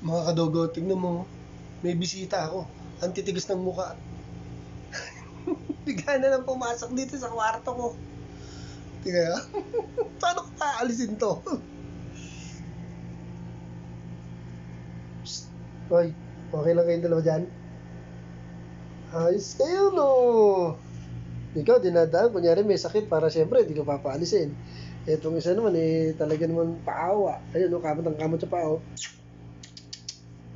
Mga kadogo, tingnan mo. May bisita ako. Ang titigas ng mukha. Bigla na lang pumasok dito sa kwarto ko. Tingnan. Paano ko paalisin to? Psst. Hoy, okay lang kayong dalawa dyan? Ayos kayo, no? Ikaw, dinadaan. Kunyari may sakit para siyempre, hindi ko papaalisin. Etong isa naman, talaga naman paawa. Ayun, no, kamot ang kamot sa pao.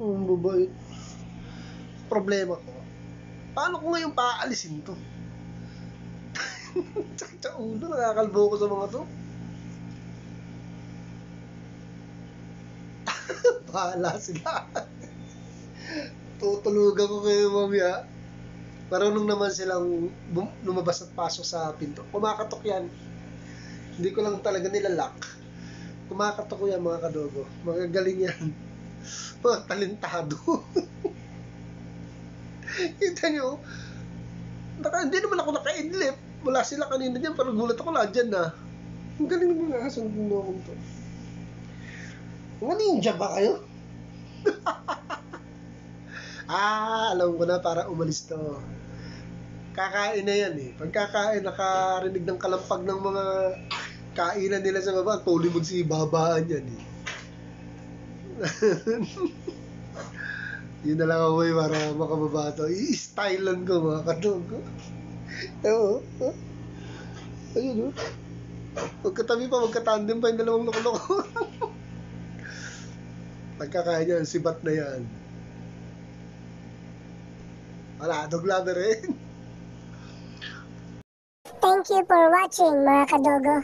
Babae. Problema ko, paano ko ngayon paalisin to? Sakit sa ulo, nakakalbo ko sa mga to. Bahala sila. Tutulugan ko kayo mamaya. Marunong naman silang lumabas at pasok sa pinto. Kumakatok yan. Hindi ko lang talaga nilalak. Kumakatok ko yan, mga kadogo. Magagaling yan. Mga talentado. Kita nyo, hindi naman ako naka-idlip. Wala sila kanina dyan, parang gulat ako lang dyan na. Ang galing ng mga aso ng ginawang to. Mga ninja ba kayo? Alam ko na, para umalis to. Kakain na yan eh. Pagkakain, nakarinig ng kalampag ng mga kainan nila sa baba, tulimod si babaan yan eh. Yun na lang ako eh, para makababa to. I-stylean ko, mga kadogo. Oo. Ayun o. Magkatabi pa, magkatandem pa yung dalawang loko-loko. Pagkakain yan, sibat na yan. Wala, dog lover eh. Thank you for watching, mga kadogo.